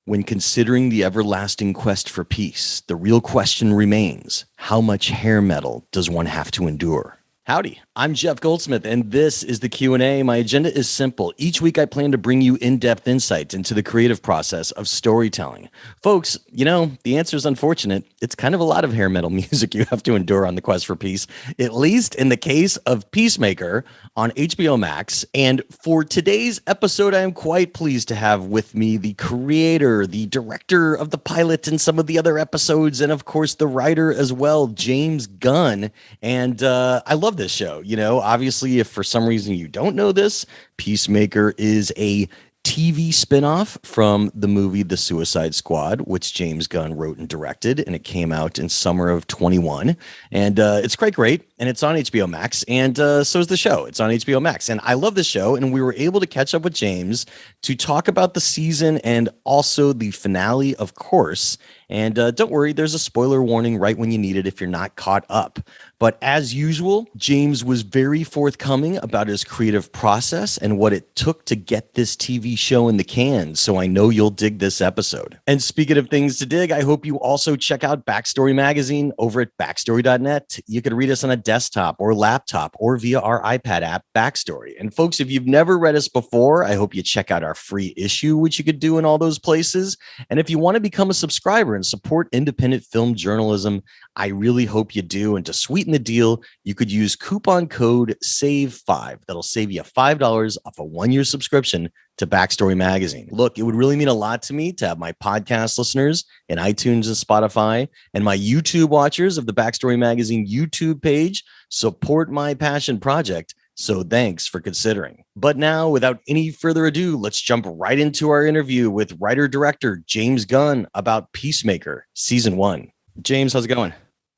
When considering the everlasting quest for peace, the real question remains, how much hair metal does one have to endure? Howdy, I'm Jeff Goldsmith, and this is the Q&A. My agenda is simple. Each week, I plan to bring you in-depth insights into the creative process of storytelling. Folks, the answer is unfortunate. It's kind of a lot of hair metal music you have to endure on the quest for peace, at least in the case of Peacemaker on HBO Max. And for today's episode, I am quite pleased to have with me the creator, the director of the pilot and some of the other episodes, and of course, the writer as well, James Gunn. And I love this show. Obviously, if for some reason you don't know this, Peacemaker is a TV spinoff from the movie The Suicide Squad, which James Gunn wrote and directed, and it came out in summer of 21. And it's quite great, and it's on HBO Max, and so is the show. It's on HBO Max, and I love this show, and we were able to catch up with James to talk about the season and also the finale, of course. And don't worry, there's a spoiler warning right when you need it if you're not caught up. But as usual, James was very forthcoming about his creative process and what it took to get this TV show in the can. So I know you'll dig this episode. And speaking of things to dig, I hope you also check out Backstory Magazine over at backstory.net. You could read us on a desktop or laptop or via our iPad app, Backstory. And folks, if you've never read us before, I hope you check out our free issue, which you could do in all those places. And if you want to become a subscriber and support independent film journalism, I really hope you do. And to sweeten the deal, you could use coupon code SAVE5. That'll save you $5 off a 1-year subscription to Backstory Magazine. Look, it would really mean a lot to me to have my podcast listeners in iTunes and Spotify and my YouTube watchers of the Backstory Magazine YouTube page support my passion project. So thanks for considering. But now, without any further ado, let's jump right into our interview with writer-director James Gunn about Peacemaker Season 1. James, how's it going?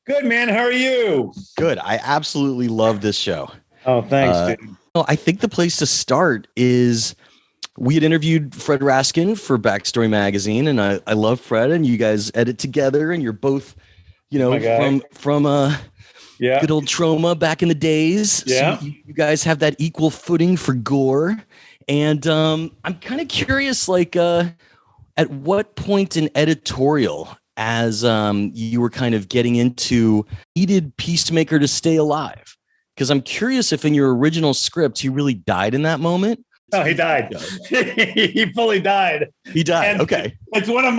Good, man. How are you? Good. I absolutely love this show. Oh, thanks, dude. Well, I think the place to start is we had interviewed Fred Raskin for Backstory Magazine, and I love Fred, and you guys edit together, and you're both, from good old Trauma back in the days. Yeah. So you guys have that equal footing for gore. And I'm kind of curious, at what point in editorial, as you were kind of getting into, needed Peacemaker to stay alive? Because I'm curious if in your original script, he really died in that moment. Oh, he died. He fully died. He died. And okay. It's one of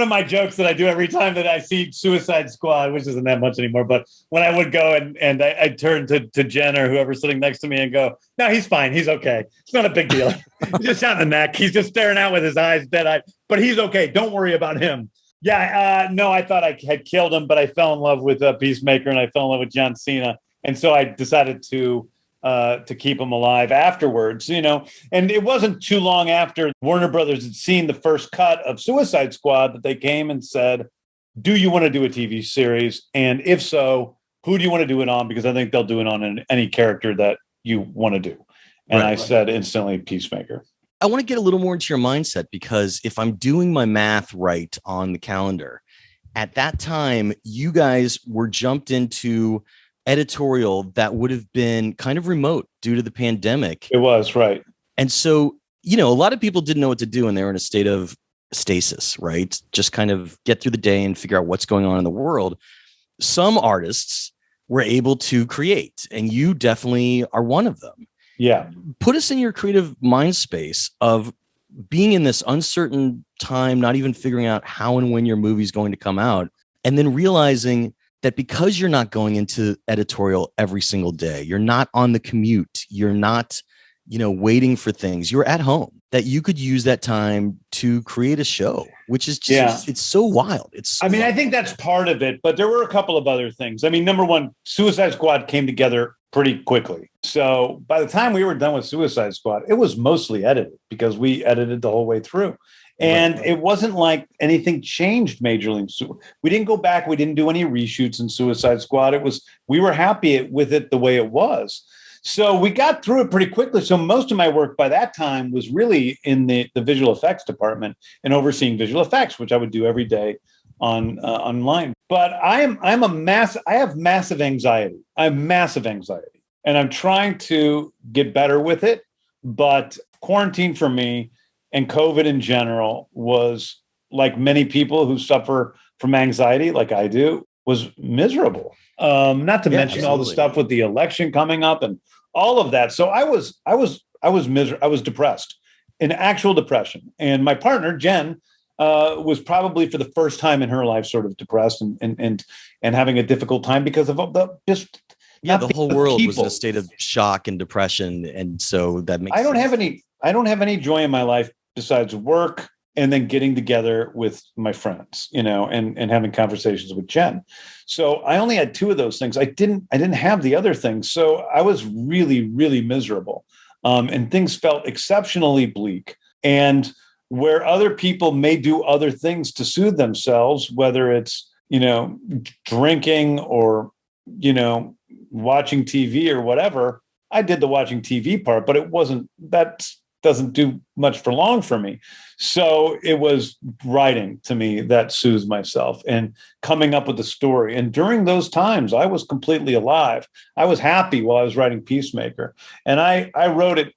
my jokes that I do every time that I see Suicide Squad, which isn't that much anymore. But when I would go and I turn to Jen or whoever's sitting next to me and go, no, he's fine. He's okay. It's not a big deal. He's just shot in the neck. He's just staring out with his eyes dead-eyed. But he's okay. Don't worry about him. Yeah, no, I thought I had killed him, but I fell in love with Peacemaker and I fell in love with John Cena. And so I decided to keep him alive afterwards, And it wasn't too long after Warner Brothers had seen the first cut of Suicide Squad that they came and said, do you want to do a TV series? And if so, who do you want to do it on? Because I think they'll do it on any character that you want to do. And I said instantly, Peacemaker. I want to get a little more into your mindset, because if I'm doing my math right on the calendar, at that time, you guys were jumped into editorial that would have been kind of remote due to the pandemic. It was, right. And so, a lot of people didn't know what to do, and they were in a state of stasis, right? Just kind of get through the day and figure out what's going on in the world. Some artists were able to create, and you definitely are one of them. Yeah. Put us in your creative mind space of being in this uncertain time, not even figuring out how and when your movie's going to come out, and then realizing that because you're not going into editorial every single day, you're not on the commute, you're not, waiting for things, you're at home, that you could use that time to create a show, which is just, it's so wild. I think that's part of it, but there were a couple of other things. Number one, Suicide Squad came together pretty quickly. So by the time we were done with Suicide Squad, it was mostly edited because we edited the whole way through. And It wasn't like anything changed majorly. We didn't go back. We didn't do any reshoots in Suicide Squad. We were happy with it the way it was. So we got through it pretty quickly. So most of my work by that time was really in the visual effects department and overseeing visual effects, which I would do every day online. But I have massive anxiety. And I'm trying to get better with it. But quarantine for me and COVID in general was, like many people who suffer from anxiety, like I do, was miserable. Not to mention all the stuff with the election coming up and all of that. So I was miserable. I was depressed, in actual depression. And my partner, Jen, was probably for the first time in her life sort of depressed and having a difficult time because of the whole world was in a state of shock and depression. And so that makes I don't have any joy in my life besides work and then getting together with my friends, and having conversations with Jen. So I only had two of those things. I didn't have the other things. So I was really, really miserable. And things felt exceptionally bleak. And where other people may do other things to soothe themselves, whether it's, drinking or, watching TV or whatever, I did the watching TV part, but that doesn't do much for long for me. So it was writing to me that soothed myself and coming up with a story. And during those times, I was completely alive. I was happy while I was writing Peacemaker. And I wrote it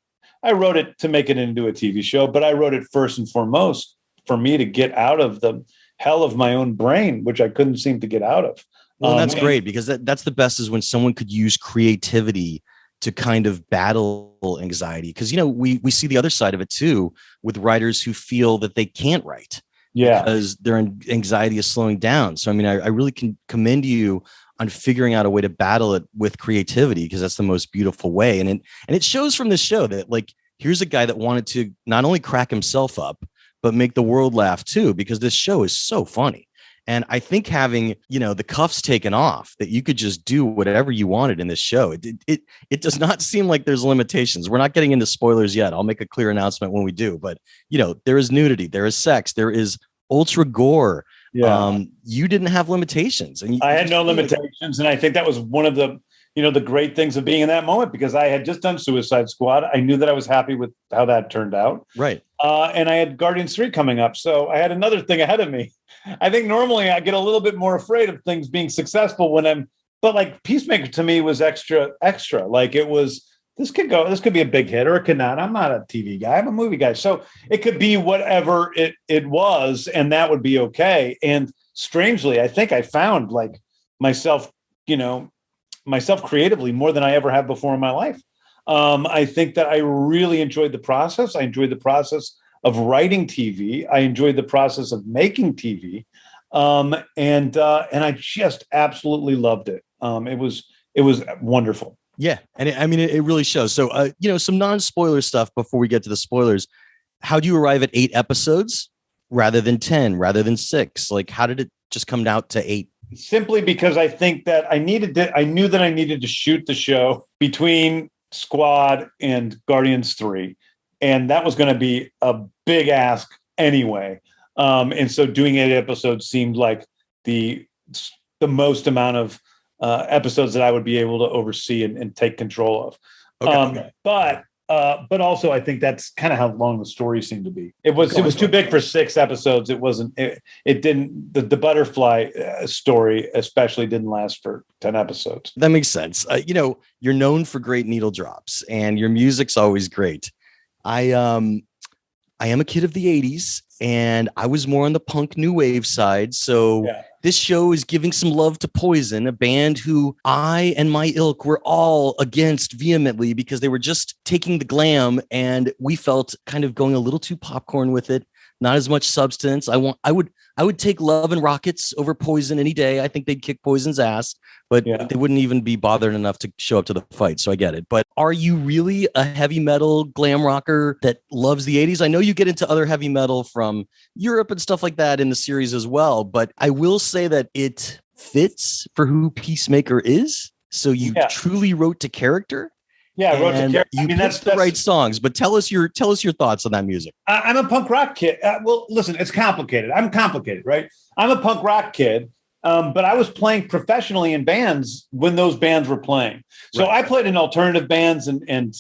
to make it into a TV show, but I wrote it first and foremost for me to get out of the hell of my own brain, which I couldn't seem to get out of. Well, that's great, because that's the best, is when someone could use creativity to kind of battle anxiety. Because, we see the other side of it too, with writers who feel that they can't write because their anxiety is slowing down. So, I really can commend you on figuring out a way to battle it with creativity, because that's the most beautiful way. And it shows from this show that, like, here's a guy that wanted to not only crack himself up, but make the world laugh too, because this show is so funny. And I think having, the cuffs taken off, that you could just do whatever you wanted in this show. It does not seem like there's limitations. We're not getting into spoilers yet. I'll make a clear announcement when we do. But, there is nudity, there is sex, there is ultra gore. Yeah. You didn't have limitations. And I had no limitations. And I think that was one of the, the great things of being in that moment, because I had just done Suicide Squad. I knew that I was happy with how that turned out. Right. And I had Guardians 3 coming up. So I had another thing ahead of me. I think normally I get a little bit more afraid of things being successful but like Peacemaker to me was extra. Like it was, this could be a big hit or it could not. I'm not a TV guy. I'm a movie guy. So it could be whatever it was, and that would be okay. And strangely, I think I found like myself creatively more than I ever have before in my life. I think that I really enjoyed the process. I enjoyed the process of writing TV. I enjoyed the process of making TV. And I just absolutely loved it. It was wonderful. Yeah. And it really shows. So, some non-spoiler stuff before we get to the spoilers. How do you arrive at 8 episodes rather than 10, rather than 6? Like, how did it just come out to 8? Simply because I think that I knew that I needed to shoot the show between Squad and Guardians 3. And that was going to be a big ask anyway. And so doing 8 episodes seemed like the most amount of episodes that I would be able to oversee and take control of. Okay. But also I think that's kind of how long the story seemed to be. It was too big for 6 episodes. It wasn't. It didn't. The butterfly story especially didn't last for 10 episodes. That makes sense. You're known for great needle drops, and your music's always great. I am a kid of the 80s, and I was more on the punk new wave side. So This show is giving some love to Poison, a band who I and my ilk were all against vehemently because they were just taking the glam, and we felt kind of going a little too popcorn with it. Not as much substance. I would take Love and Rockets over Poison any day. I think they'd kick Poison's ass, but they wouldn't even be bothered enough to show up to the fight. So I get it. But are you really a heavy metal glam rocker that loves the 80s? I know you get into other heavy metal from Europe and stuff like that in the series as well, but I will say that it fits for who Peacemaker is. So you truly wrote to character. Yeah, I wrote to character. You picked the right songs, but tell us your thoughts on that music. I'm a punk rock kid. Well, listen, it's complicated. I'm complicated, right? I'm a punk rock kid, but I was playing professionally in bands when those bands were playing. So I played in alternative bands and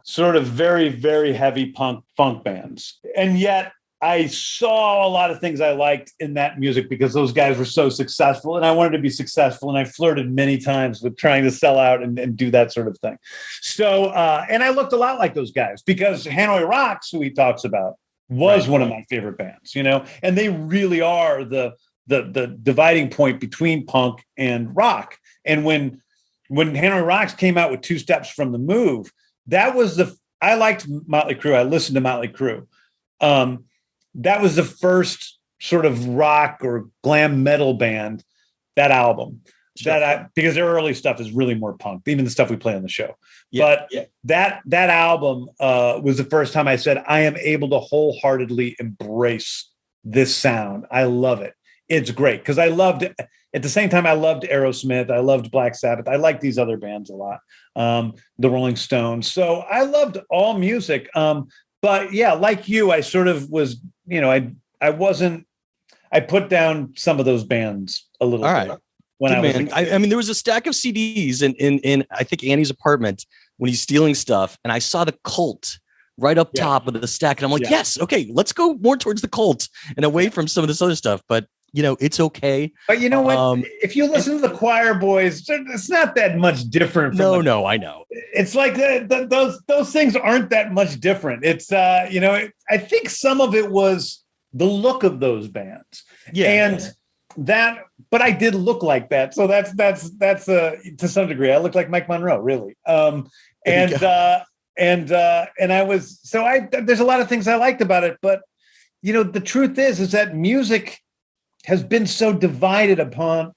sort of very, very heavy funk bands. And yet I saw a lot of things I liked in that music because those guys were so successful and I wanted to be successful. And I flirted many times with trying to sell out and do that sort of thing. So, and I looked a lot like those guys because Hanoi Rocks, who he talks about, was one of my favorite bands, and they really are the dividing point between punk and rock. And when Hanoi Rocks came out with Two Steps from the Move, that was I liked Motley Crue. I listened to Motley Crue. That was the first sort of rock or glam metal band, that album. Sure. Because their early stuff is really more punk, even the stuff we play on the show. Yeah, but that album was the first time I said, I am able to wholeheartedly embrace this sound. I love it. It's great. Because at the same time, I loved Aerosmith. I loved Black Sabbath. I liked these other bands a lot. The Rolling Stones. So I loved all music. But yeah, like you, I sort of was, I put down some of those bands a little bit. Right. I mean, there was a stack of CDs in I think Annie's apartment when he's stealing stuff, and I saw the Cult right up top of the stack, and I'm like, yes, okay, let's go more towards the Cult and away from some of this other stuff. But it's okay. But you know what? If you listen to the Choir Boys, it's not that much different. No, I know. It's like those things aren't that much different. It's I think some of it was the look of those bands, but I did look like that. So that's to some degree, I look like Mike Monroe, really. And I was, there's a lot of things I liked about it, but the truth is that music has been so divided upon,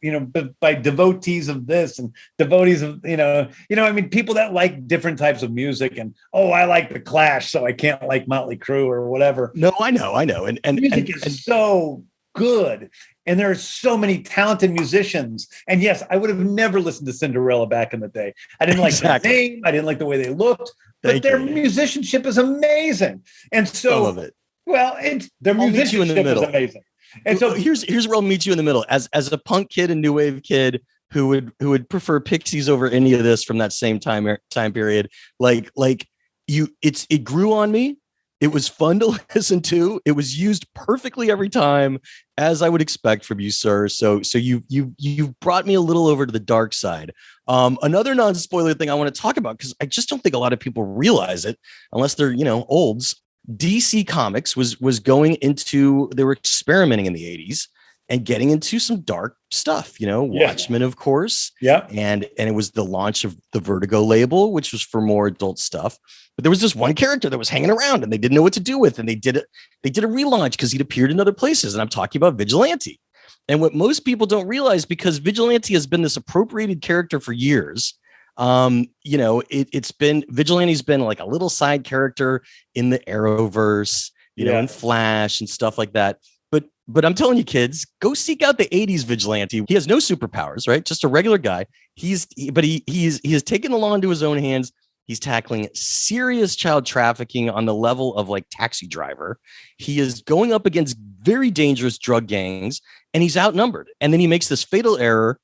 by devotees of this and devotees of, I mean, people that like different types of music and, I like the Clash, so I can't like Motley Crue or whatever. No, I know. And music is so good. And there are so many talented musicians. And yes, I would have never listened to Cinderella back in the day. I didn't like their name. I didn't like the way they looked, but their musicianship is amazing. And so, I love it. Well, their musicianship is amazing. And so here's where I'll meet you in the middle. As a punk kid and new wave kid who would prefer Pixies over any of this from that same time period, it grew on me. It was fun to listen to. It was used perfectly every time, as I would expect from you, sir. So you've brought me a little over to the dark side. Another non-spoiler thing I want to talk about, because I just don't think a lot of people realize it unless they're olds. DC Comics was going into, they were experimenting in the 80s and getting into some dark stuff, Watchmen, of course. Yeah. And it was the launch of the Vertigo label, which was for more adult stuff. But there was this one character that was hanging around and they didn't know what to do with. And they did a relaunch because he'd appeared in other places. And I'm talking about Vigilante. And what most people don't realize, because Vigilante has been this appropriated character for years, Vigilante's been like a little side character in the Arrowverse, in Flash and stuff like that. But I'm telling you, kids, go seek out the 80s Vigilante. He has no superpowers, right? Just a regular guy. He has taken the law into his own hands. He's tackling serious child trafficking on the level of like Taxi Driver. He is going up against very dangerous drug gangs, and he's outnumbered. And then he makes this fatal error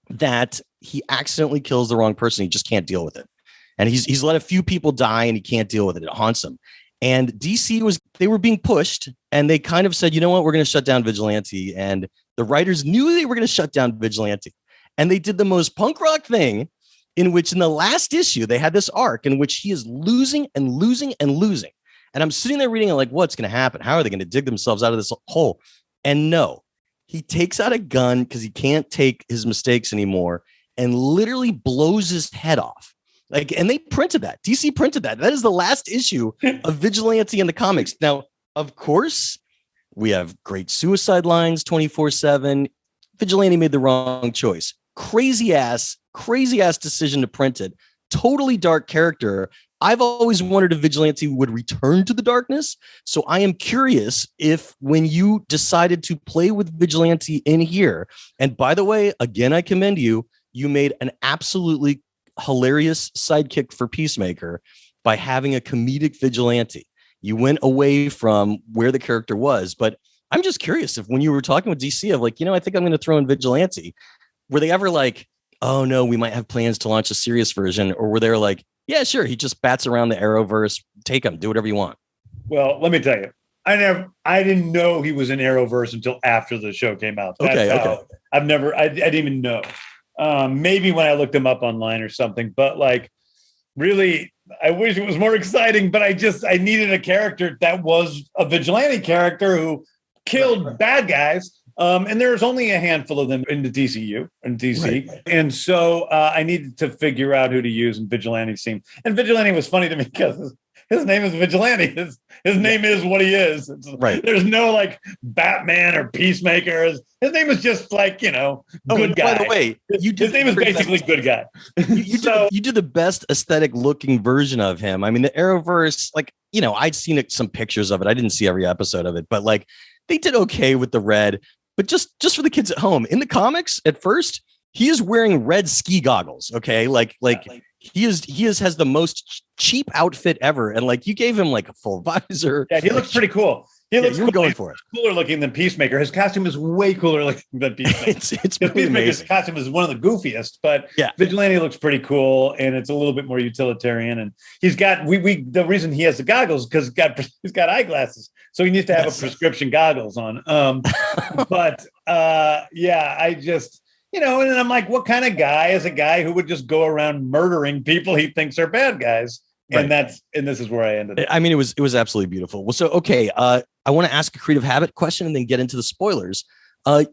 that he accidentally kills the wrong person. He just can't deal with it. And he's let a few people die and he can't deal with it. It haunts him. And DC they were being pushed, and they kind of said, you know what, we're going to shut down Vigilante. And the writers knew they were going to shut down Vigilante. And they did the most punk rock thing, in which in the last issue, they had this arc in which he is losing and losing and losing. And I'm sitting there reading it like, what's going to happen? How are they going to dig themselves out of this hole? And no, he takes out a gun because he can't take his mistakes anymore and literally blows his head off. And they printed that. DC printed that. That is the last issue of Vigilante in the comics. Now, of course, we have great suicide lines 24/7. Vigilante made the wrong choice. Crazy ass decision to print it. Totally dark character. I've always wondered if Vigilante would return to the darkness. So I am curious if when you decided to play with Vigilante in here, and by the way, again, I commend you, you made an absolutely hilarious sidekick for Peacemaker by having a comedic Vigilante. You went away from where the character was, but I'm just curious if when you were talking with DC of like, I think I'm going to throw in Vigilante, were they ever like, oh no, we might have plans to launch a serious version? Or were they like, yeah, sure, he just bats around the Arrowverse, take him, do whatever you want? Well, let me tell you, I didn't know he was in Arrowverse until after the show came out. Okay. I didn't even know. Maybe when I looked him up online or something, but like really I wish it was more exciting, but I needed a character that was a vigilante character who killed bad guys. And there's only a handful of them in the DCU and DC. Right. And so I needed to figure out who to use, and Vigilante seemed. And Vigilante was funny to me because his name is Vigilante. His name is what he is. Right. There's no like Batman or Peacemaker. His name is just like, good guy. By the way, his name is basically good guy. You do the best aesthetic looking version of him. I mean, the Arrowverse, like, I'd seen some pictures of it. I didn't see every episode of it, but like they did okay with the red. But just for the kids at home, in the comics, at first, he is wearing red ski goggles. Okay, like he has the most cheap outfit ever, and like you gave him like a full visor. Yeah, he looks pretty cool. He looks you're going for it. Cooler looking than Peacemaker. His costume is way cooler looking than Peacemaker. it's pretty amazing. Costume is one of the goofiest, but Vigilante looks pretty cool, and it's a little bit more utilitarian. And he's got the reason he has the goggles because he's got eyeglasses, so he needs to have a prescription goggles on. But I just. And then I'm like, what kind of guy is a guy who would just go around murdering people he thinks are bad guys? Right. And this is where I ended up. I mean, it was absolutely beautiful. Well, so, okay. I want to ask a creative habit question and then get into the spoilers.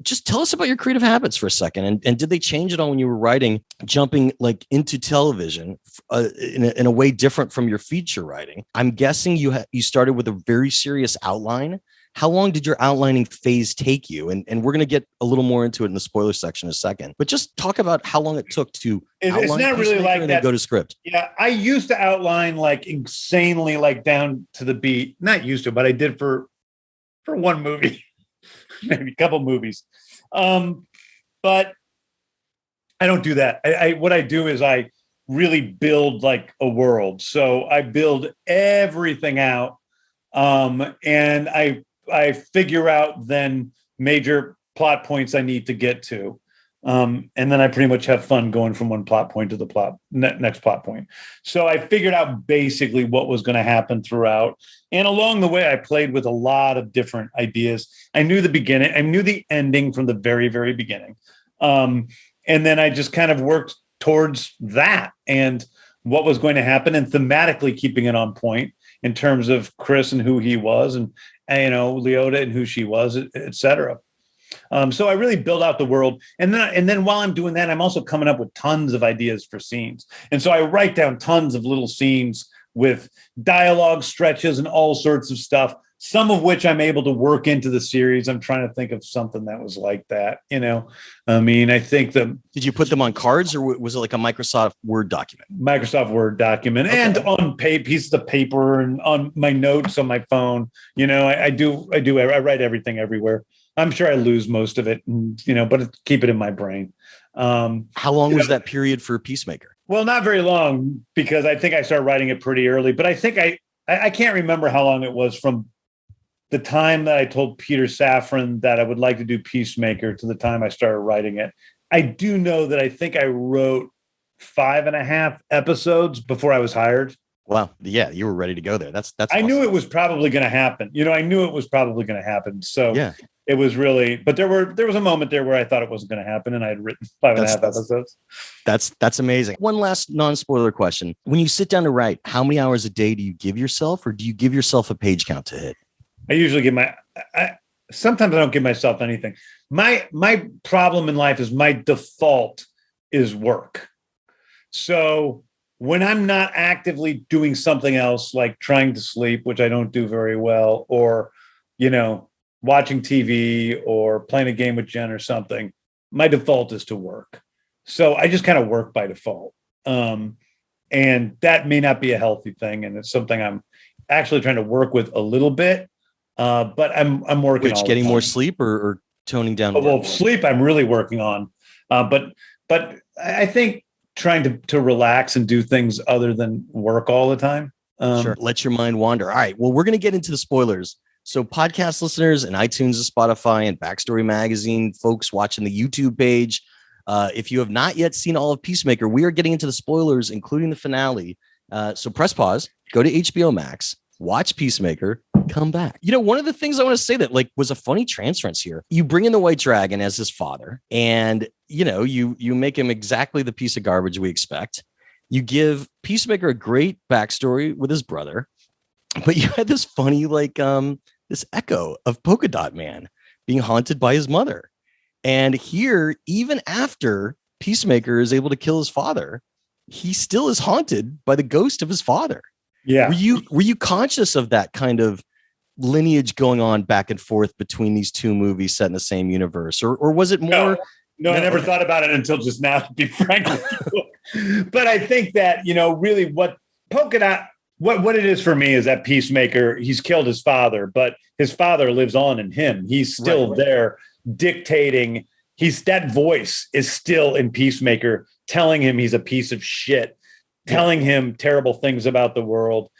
Just tell us about your creative habits for a second. And did they change at all when you were writing, jumping like into television in a way different from your feature writing? I'm guessing you started with a very serious outline. How long did your outlining phase take you? And we're going to get a little more into it in the spoiler section in a second. But just talk about how long it took to outline. It's not really like that. Go to script. Yeah, I used to outline like insanely, like down to the beat. Not used to, but I did for one movie, maybe a couple movies. But I don't do that. What I do is I really build like a world. So I build everything out, and I figure out then major plot points I need to get to. And then I pretty much have fun going from one plot point to the next plot point. So I figured out basically what was going to happen throughout. And along the way, I played with a lot of different ideas. I knew the beginning. I knew the ending from the very, very beginning. And then I just kind of worked towards that and what was going to happen, and thematically keeping it on point in terms of Chris and who he was, and Leota and who she was, et cetera. So I really build out the world. And then while I'm doing that, I'm also coming up with tons of ideas for scenes. And so I write down tons of little scenes with dialogue stretches and all sorts of stuff, some of which I'm able to work into the series. I'm trying to think of something that was like that. I mean, I think did you put them on cards, or was it like a Microsoft Word document? Microsoft Word document, okay. And on pieces of paper and on my notes on my phone. I write everything everywhere. I'm sure I lose most of it, but keep it in my brain. How long was that period for Peacemaker? Well, not very long, because I think I started writing it pretty early, but I think I can't remember how long it was from the time that I told Peter Safran that I would like to do Peacemaker to the time I started writing it. I do know that I think I wrote 5.5 episodes before I was hired. Wow. Yeah, you were ready to go there. That's I awesome. knew it was probably going to happen. I knew it was probably going to happen. So yeah. It was really, but there was a moment there where I thought it wasn't going to happen, and I had written 5.5 episodes. That's amazing. One last non-spoiler question. When you sit down to write, how many hours a day do you give yourself, or do you give yourself a page count to hit? I usually sometimes I don't give myself anything. My problem in life is my default is work. So when I'm not actively doing something else, like trying to sleep, which I don't do very well, or, watching TV or playing a game with Jen or something, my default is to work. So I just kind of work by default. And that may not be a healthy thing. And it's something I'm actually trying to work with a little bit. But I'm working on getting more sleep or toning down. Well, sleep I'm really working on. But I think trying to relax and do things other than work all the time. Sure. Let your mind wander. All right. Well, we're going to get into the spoilers. So podcast listeners and iTunes and Spotify and Backstory Magazine, folks watching the YouTube page, if you have not yet seen all of Peacemaker, we are getting into the spoilers, including the finale. So press pause, go to HBO Max, watch Peacemaker, come back. One of the things I want to say that was a funny transference here. You bring in the White Dragon as his father, and you make him exactly the piece of garbage we expect. You give Peacemaker a great backstory with his brother, but you had this funny, this echo of Polka Dot Man being haunted by his mother. And here, even after Peacemaker is able to kill his father, he still is haunted by the ghost of his father. Yeah. Were you conscious of that kind of lineage going on back and forth between these two movies set in the same universe, or was it more? No, I never thought about it until just now, to be frank with you. But I think that, really what Polka Dot, what it is for me is that Peacemaker, he's killed his father, but his father lives on in him. He's still there dictating. That voice is still in Peacemaker, telling him he's a piece of shit, telling him terrible things about the world,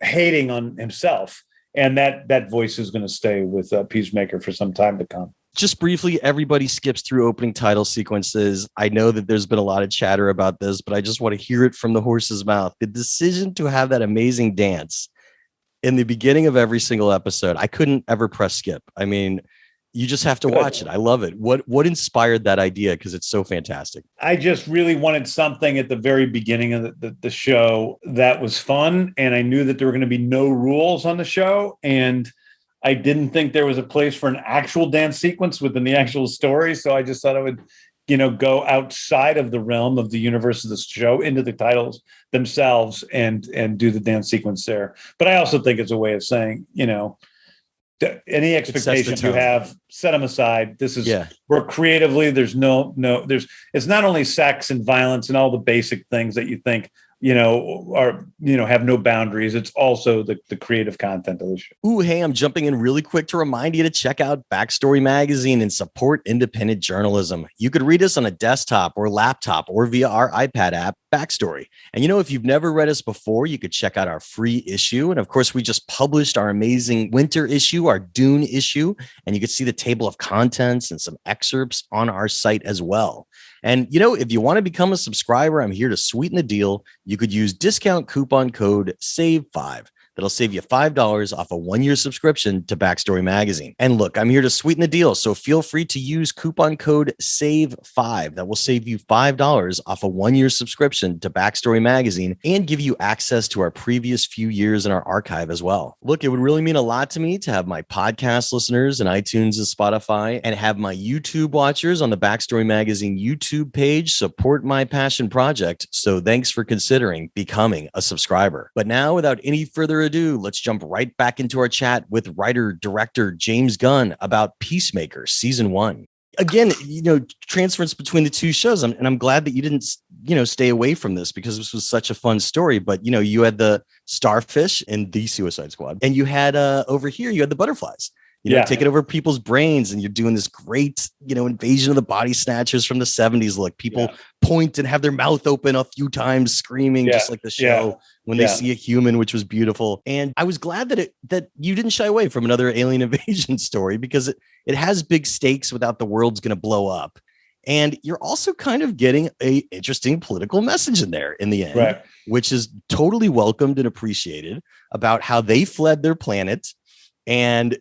hating on himself. And that voice is going to stay with Peacemaker for some time to come. Just briefly, everybody skips through opening title sequences. I know that there's been a lot of chatter about this, but I just want to hear it from the horse's mouth. The decision to have that amazing dance in the beginning of every single episode, I couldn't ever press skip. I mean, you just have to watch it. I love it. What inspired that idea? Because it's so fantastic. I just really wanted something at the very beginning of the show that was fun. And I knew that there were going to be no rules on the show. And I didn't think there was a place for an actual dance sequence within the actual story. So I just thought I would, go outside of the realm of the universe of the show into the titles themselves and do the dance sequence there. But I also think it's a way of saying, any expectations you have, set them aside. This is where creatively there's it's not only sex and violence and all the basic things that you think, have no boundaries. It's also the creative content of the show. Ooh, hey, I'm jumping in really quick to remind you to check out Backstory Magazine and support independent journalism. You could read us on a desktop or laptop or via our iPad app, Backstory. And if you've never read us before, you could check out our free issue. And of course, we just published our amazing winter issue, our Dune issue, and you could see the table of contents and some excerpts on our site as well. And, if you want to become a subscriber, I'm here to sweeten the deal. You could use discount coupon code SAVE5. That'll save you $5 off a 1-year subscription to Backstory Magazine. And look, I'm here to sweeten the deal, so feel free to use coupon code SAVE5. That will save you $5 off a 1-year subscription to Backstory Magazine and give you access to our previous few years in our archive as well. Look, it would really mean a lot to me to have my podcast listeners in iTunes and Spotify and have my YouTube watchers on the Backstory Magazine YouTube page support my passion project. So thanks for considering becoming a subscriber. But now, without any further ado, let's jump right back into our chat with writer-director James Gunn about Peacemaker Season 1. Again, transference between the two shows, and I'm glad that you didn't, stay away from this because this was such a fun story. But, you had the starfish in the Suicide Squad, and you had over here, you had the butterflies. Taking over people's brains, and you're doing this great, invasion of the body snatchers from the 70s look. People point and have their mouth open a few times, screaming, just like the show when they see a human, which was beautiful. And I was glad that you didn't shy away from another alien invasion story because it has big stakes without the world's going to blow up. And you're also kind of getting a interesting political message in there in the end, which is totally welcomed and appreciated about how they fled their planet. And,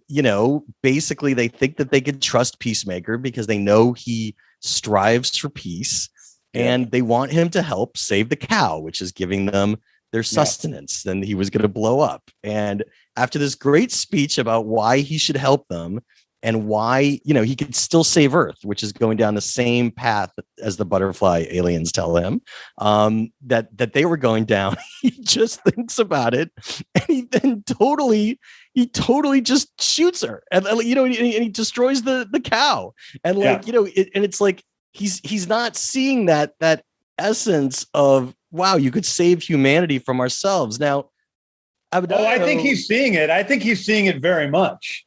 basically they think that they could trust Peacemaker because they know he strives for peace and they want him to help save the cow, which is giving them their sustenance. Then he was going to blow up. And after this great speech about why he should help them and why, he could still save Earth, which is going down the same path as the butterfly aliens tell him that they were going down. He just thinks about it and he then totally just shoots her and he destroys the cow. And it's like he's not seeing that essence of, wow, you could save humanity from ourselves. Now, I think he's seeing it. I think he's seeing it very much.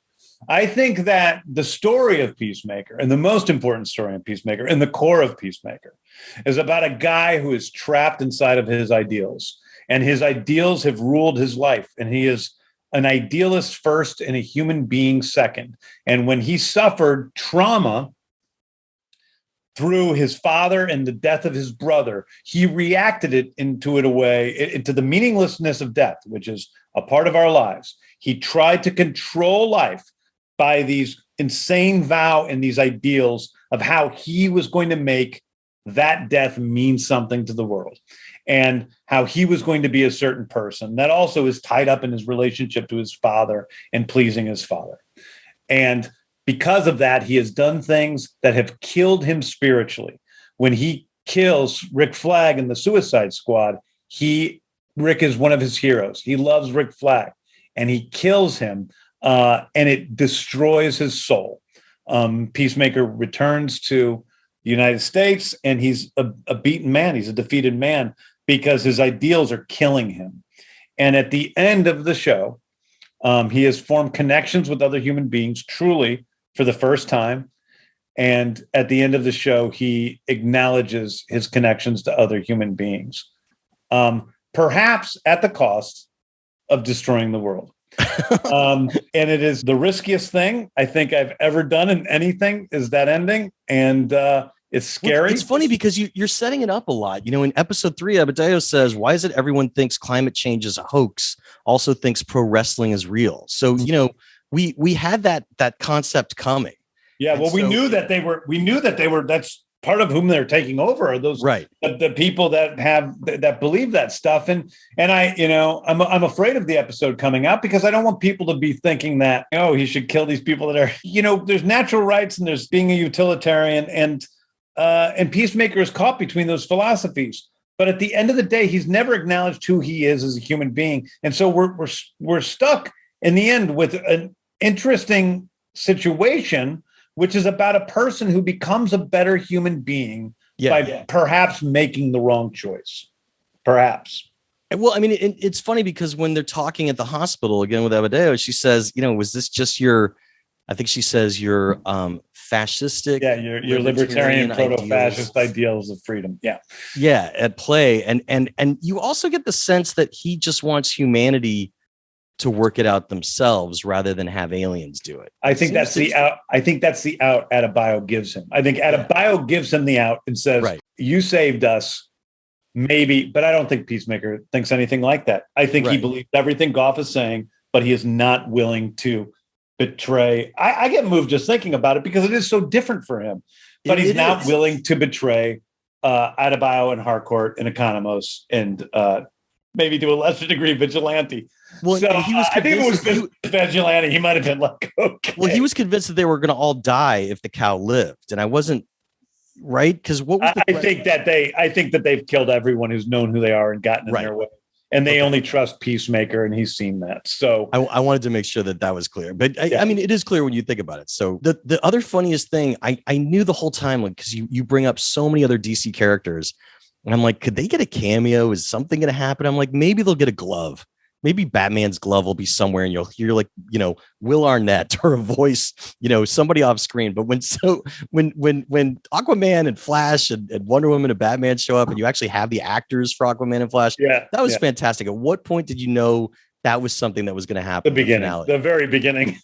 I think that the story of Peacemaker, and the most important story in Peacemaker, and the core of Peacemaker, is about a guy who is trapped inside of his ideals. And his ideals have ruled his life. And he is an idealist first and a human being second. And when he suffered trauma through his father and the death of his brother, he reacted into the meaninglessness of death, which is a part of our lives. He tried to control life by these insane vow and these ideals of how he was going to make that death mean something to the world. and how he was going to be a certain person. That also is tied up in his relationship to his father and pleasing his father. And because of that, he has done things that have killed him spiritually. When he kills Rick Flag in the Suicide Squad, Rick is one of his heroes. He loves Rick Flag, and he kills him, and it destroys his soul. Peacemaker returns to the United States, and he's a beaten man. He's a defeated man because his ideals are killing him. And at the end of the show, he has formed connections with other human beings, truly, for the first time. And at the end of the show, he acknowledges his connections to other human beings, perhaps at the cost of destroying the world. And it is the riskiest thing I think I've ever done in anything, is that ending. And it's scary. Well, it's funny because you're setting it up a lot. In episode 3, Abadeo says, why is it everyone thinks climate change is a hoax, also thinks pro wrestling is real? So, we had that concept coming. Yeah, well, we knew that they were, that's part of whom they're taking over, are those, right, the people that believe that stuff. And I'm afraid of the episode coming out, because I don't want people to be thinking that, he should kill these people that are, there's natural rights and there's being a utilitarian, and Peacemaker is caught between those philosophies. But at the end of the day, he's never acknowledged who he is as a human being. And so we're stuck in the end with an interesting situation, which is about a person who becomes a better human being by perhaps making the wrong choice. Perhaps. Well, I mean, it's funny because when they're talking at the hospital again with Abadeo, she says, was this just your fascistic, your libertarian proto-fascist ideals of freedom, at play, and you also get the sense that he just wants humanity to work it out themselves rather than have aliens do it. I think that's the out. I think that's the out Adebayo gives him. I think Adebayo gives him the out and says, "You saved us, maybe," but I don't think Peacemaker thinks anything like that. I think he believes everything Goff is saying, but he is not willing to betray. I get moved just thinking about it because it is so different for him. But he's not willing to betray Adebayo and Harcourt and Economos and maybe to a lesser degree Vigilante. Well, so he was I think it was Vigilante. He might have been like, okay. Well, he was convinced that they were going to all die if the cow lived, and I wasn't right, because what was I think that they've killed everyone who's known who they are and gotten in their way. And they only trust Peacemaker, and he's seen that. So I wanted to make sure that was clear. But I mean, it is clear when you think about it. So the other funniest thing, I knew the whole time, like, because you bring up so many other DC characters, and I'm like, could they get a cameo? Is something going to happen? I'm like, maybe they'll get a glove. Maybe Batman's glove will be somewhere, and you'll hear like, Will Arnett or a voice, somebody off screen. But when Aquaman and Flash and Wonder Woman and Batman show up, and you actually have the actors for Aquaman and Flash, that was fantastic. At what point did you know that was something that was going to happen? The beginning, the very beginning.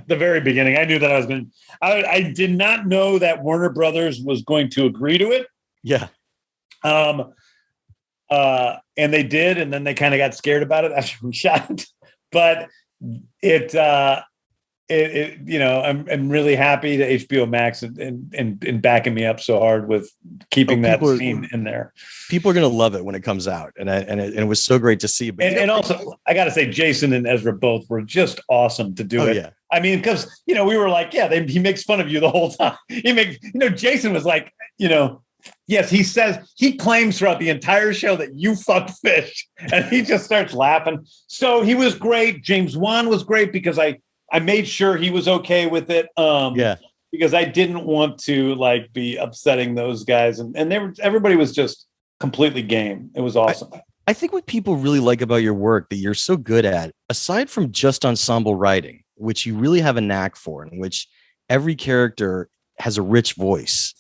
The very beginning. I knew that I did not know that Warner Brothers was going to agree to it. Yeah. And they did, and then they kind of got scared about it after we shot it. But I'm really happy to HBO Max and backing me up so hard with keeping that scene in there. People are going to love it when it comes out, and it was so great to see. But and also, I got to say, Jason and Ezra both were just awesome to do it. Yeah. I mean, because we were like, he makes fun of you the whole time. Jason was like, yes, he claims throughout the entire show that you fuck fish, and he just starts laughing. So he was great. James Wan was great because I made sure he was okay with it. Because I didn't want to be upsetting those guys, and everybody was just completely game. It was awesome. I think what people really like about your work that you're so good at, aside from just ensemble writing, which you really have a knack for, in which every character has a rich voice.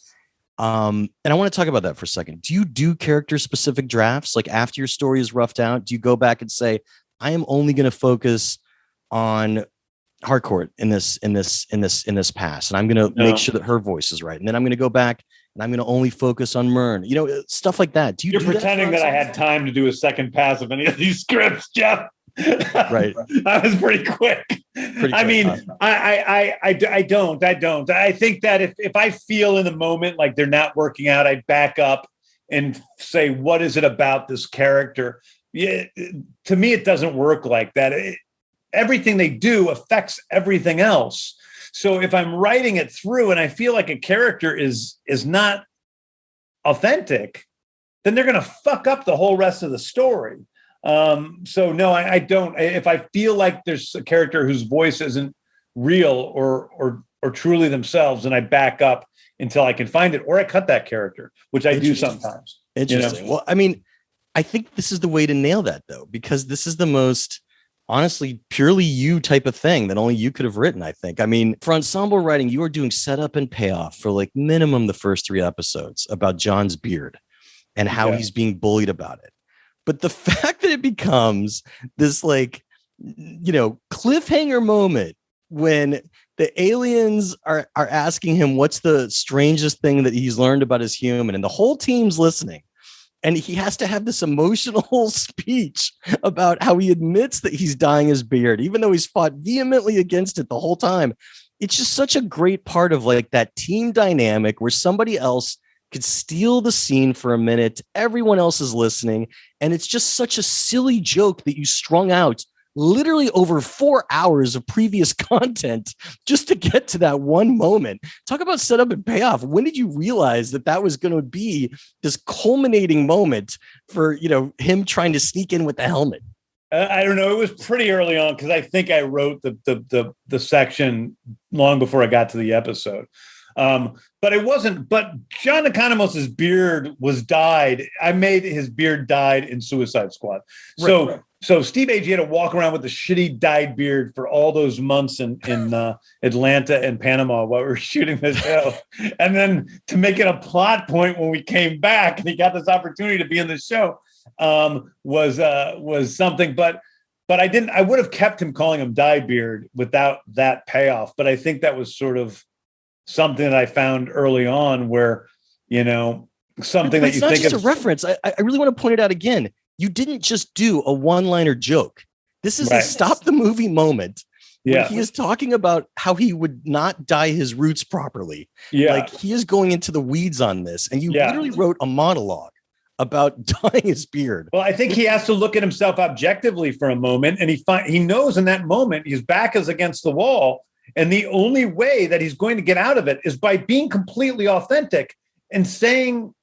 And I want to talk about that for a second. Do you do character specific drafts? Like after your story is roughed out, do you go back and say, I am only going to focus on Harcourt in this pass, and I'm going to make sure that her voice is right. And then I'm going to go back and I'm going to only focus on Myrn, stuff like that. You're pretending that I had time to do a second pass of any of these scripts, Jeff. Right. I was pretty quick. I mean, I don't. I think that if I feel in the moment like they're not working out, I back up and say, what is it about this character? Yeah, to me, it doesn't work like that. Everything they do affects everything else. So if I'm writing it through and I feel like a character is not authentic, then they're going to fuck up the whole rest of the story. So no, I don't. If I feel like there's a character whose voice isn't real or truly themselves, then I back up until I can find it, or I cut that character, which I do sometimes. Interesting. Well, I mean, I think this is the way to nail that, though, because this is the most, honestly, purely you type of thing that only you could have written, I think. I mean, for ensemble writing, you are doing setup and payoff for like minimum the first 3 episodes about John's beard and how he's being bullied about it. But the fact that it becomes this like, cliffhanger moment when the aliens are asking him what's the strangest thing that he's learned about his human, and the whole team's listening. And he has to have this emotional speech about how he admits that he's dyeing his beard, even though he's fought vehemently against it the whole time. It's just such a great part of like that team dynamic where somebody else could steal the scene for a minute. Everyone else is listening. And it's just such a silly joke that you strung out literally over 4 hours of previous content just to get to that one moment. Talk about setup and payoff. When did you realize that that was going to be this culminating moment for, him trying to sneak in with the helmet? I don't know. It was pretty early on because I think I wrote the section long before I got to the episode. But it wasn't. But John Economos's beard was dyed. I made his beard dyed in Suicide Squad. So Steve Agee had to walk around with a shitty dyed beard for all those months in Atlanta and Panama while we were shooting the show. And then to make it a plot point when we came back and he got this opportunity to be in the show was something. But I would have kept him calling him dyed beard without that payoff. But I think that was sort of something that I found early on where, something that you think it's not just a reference. I really want to point it out again. You didn't just do a one-liner joke. This is a stop the movie moment. Yeah. He is talking about how he would not dye his roots properly. Yeah. Like he is going into the weeds on this. And you literally wrote a monologue about dyeing his beard. Well, I think he has to look at himself objectively for a moment. And he knows in that moment his back is against the wall. And the only way that he's going to get out of it is by being completely authentic and saying,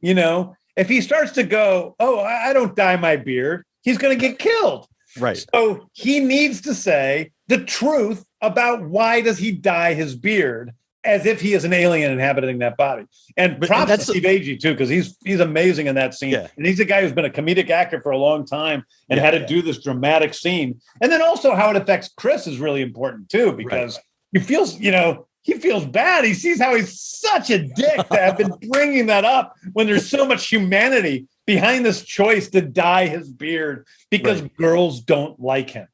if he starts to go, oh, I don't dye my beard, he's going to get killed. Right. So he needs to say the truth about why does he dye his beard as if he is an alien inhabiting that body. And props to Steve Agee, too, because he's amazing in that scene. Yeah. And he's a guy who's been a comedic actor for a long time and had to do this dramatic scene. And then also how it affects Chris is really important, too, because he feels, he feels bad. He sees how he's such a dick to have been bringing that up when there's so much humanity behind this choice to dye his beard because girls don't like him.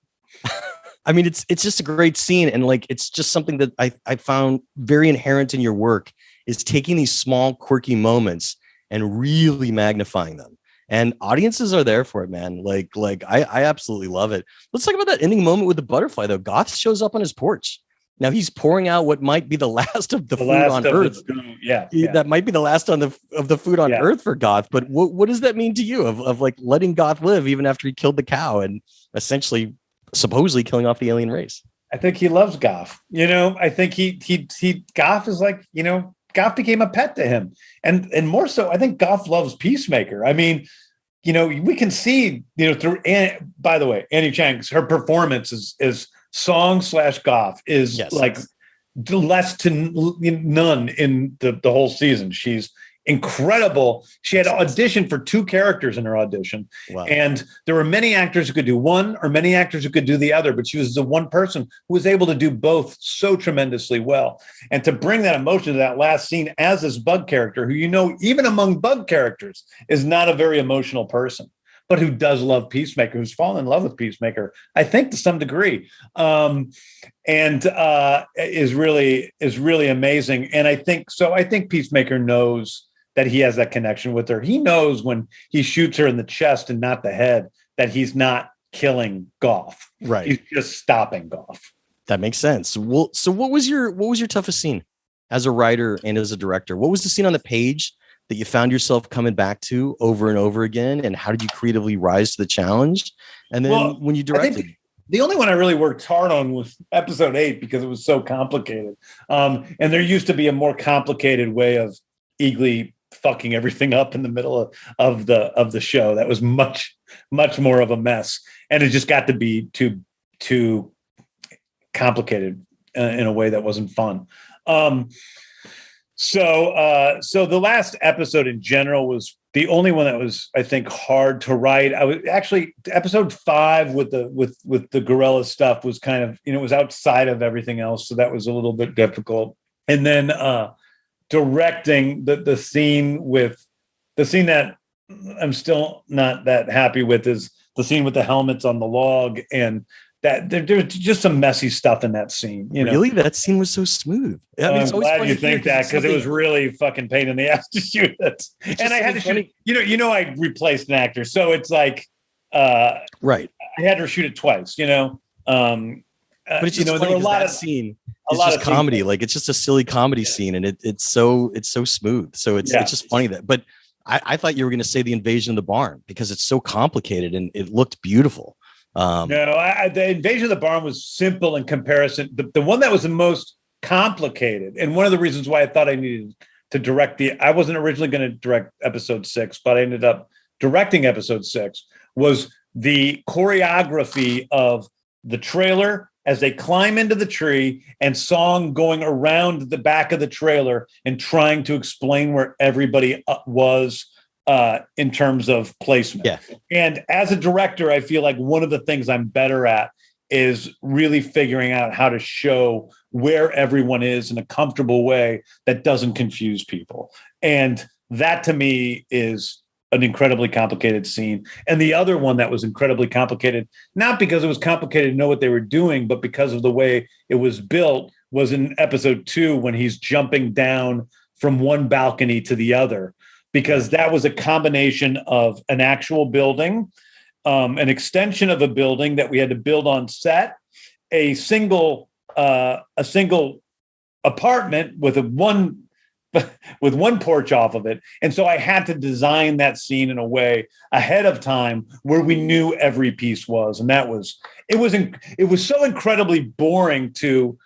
I mean, it's just a great scene. And like, it's just something that I found very inherent in your work is taking these small, quirky moments and really magnifying them. And audiences are there for it, man. Like I absolutely love it. Let's talk about that ending moment with the butterfly, though. Goth shows up on his porch. Now he's pouring out what might be the last of the food on Earth. That might be the last of the food on Earth for Goth. But what does that mean to you of like letting Goth live even after he killed the cow and essentially supposedly killing off the alien race? I think he loves Goth. I think he Goth is like, Goth became a pet to him. And more so, I think Goth loves Peacemaker. I mean, we can see, through, by the way, Annie Chang's, her performance is song/Goth is less to none in the whole season. She's incredible. She had auditioned for 2 characters in her audition. Wow. And there were many actors who could do one or many actors who could do the other, but she was the one person who was able to do both so tremendously well. And to bring that emotion to that last scene as this bug character, who, even among bug characters is not a very emotional person, but who does love Peacemaker, who's fallen in love with Peacemaker, I think to some degree, and is really amazing. And I think Peacemaker knows that he has that connection with her. He knows when he shoots her in the chest and not the head that he's not killing Goth. Right. He's just stopping Goth. That makes sense. Well, so what was your toughest scene as a writer and as a director? What was the scene on the page that you found yourself coming back to over and over again? And how did you creatively rise to the challenge? And then when you directed, the only one I really worked hard on was episode 8 because it was so complicated. And there used to be a more complicated way of Eagly fucking everything up in the middle of the show. That was much more of a mess. And it just got to be too complicated in a way that wasn't fun. So the last episode in general was the only one that was, I think, hard to write. I was actually episode 5 with the gorilla stuff was kind of, it was outside of everything else. So that was a little bit difficult. And then directing the scene that I'm still not that happy with is the scene with the helmets on the log, and that there's just some messy stuff in that scene. Really, that scene was so smooth. I mean, I'm glad you think that, because it was really fucking pain in the ass to shoot it. And I had to shoot it. I replaced an actor, so it's like, right. I had to shoot it twice. But it's just funny, there were a lot of scene. It's just comedy, like it's just a silly comedy scene, and it's so smooth. So it's just funny that. But I thought you were going to say the invasion of the barn because it's so complicated and it looked beautiful. No, the invasion of the barn was simple in comparison. The one that was the most complicated, and one of the reasons why I thought I needed to direct I wasn't originally going to direct episode 6, but I ended up directing episode 6, was the choreography of the trailer as they climb into the tree and song going around the back of the trailer and trying to explain where everybody was in terms of placement. Yeah. And as a director, I feel like one of the things I'm better at is really figuring out how to show where everyone is in a comfortable way that doesn't confuse people. And that to me is an incredibly complicated scene. And the other one that was incredibly complicated, not because it was complicated to know what they were doing, but because of the way it was built, was in episode 2 when he's jumping down from one balcony to the other, because that was a combination of an actual building, an extension of a building that we had to build on set, a single apartment with one porch off of it. And so I had to design that scene in a way ahead of time where we knew every piece was. And it was so incredibly boring to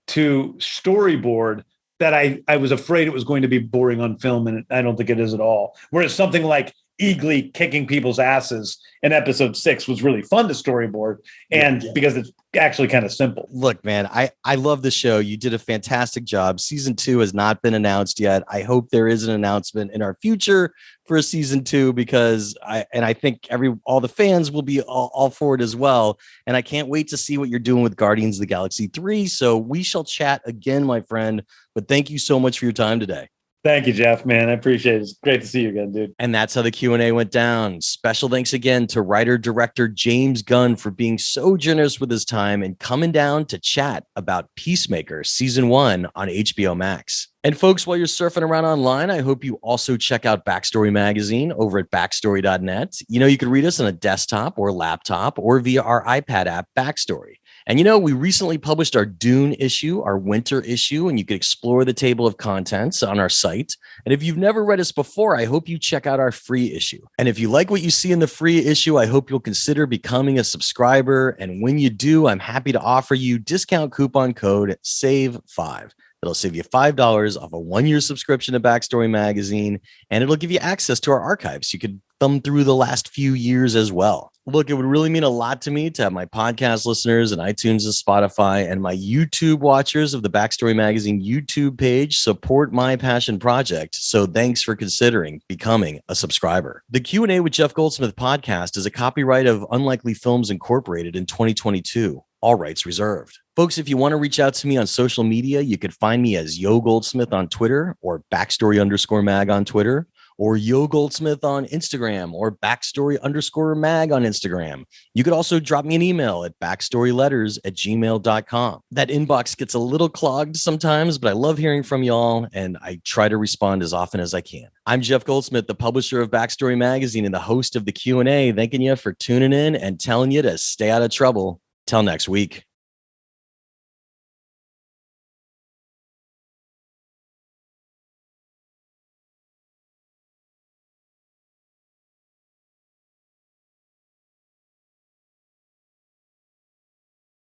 storyboard that I was afraid it was going to be boring on film. And I don't think it is at all. Whereas something like Eagly kicking people's asses in episode 6 was really fun to storyboard, and because it's actually kind of simple. Look, man, I love the show. You did a fantastic job. Season 2 has not been announced yet. I hope there is an announcement in our future for a season 2, because I think all the fans will be all for it as well. And I can't wait to see what you're doing with Guardians of the Galaxy 3. So we shall chat again, my friend. But thank you so much for your time today. Thank you, Jeff, man. I appreciate it. It's great to see you again, dude. And that's how the Q&A went down. Special thanks again to writer-director James Gunn for being so generous with his time and coming down to chat about Peacemaker Season 1 on HBO Max. And folks, while you're surfing around online, I hope you also check out Backstory Magazine over at backstory.net. You can read us on a desktop or laptop or via our iPad app, Backstory. And we recently published our Dune issue, our winter issue, and you can explore the table of contents on our site. And if you've never read us before, I hope you check out our free issue. And if you like what you see in the free issue, I hope you'll consider becoming a subscriber. And when you do, I'm happy to offer you discount coupon code SAVE5. It'll save you $5 off a 1-year subscription to Backstory Magazine, and it'll give you access to our archives. You could thumb through the last few years as well. Look, it would really mean a lot to me to have my podcast listeners and iTunes and Spotify and my YouTube watchers of the Backstory Magazine YouTube page support my passion project. So thanks for considering becoming a subscriber. The Q&A with Jeff Goldsmith podcast is a copyright of Unlikely Films Incorporated in 2022. All rights reserved. Folks, if you want to reach out to me on social media, you could find me as Yo Goldsmith on Twitter, or Backstory_Mag on Twitter, or Yo Goldsmith on Instagram, or Backstory_Mag on Instagram. You could also drop me an email at backstoryletters@gmail.com. That inbox gets a little clogged sometimes, but I love hearing from y'all, and I try to respond as often as I can. I'm Jeff Goldsmith, the publisher of Backstory Magazine and the host of the Q&A, thanking you for tuning in and telling you to stay out of trouble. Till next week.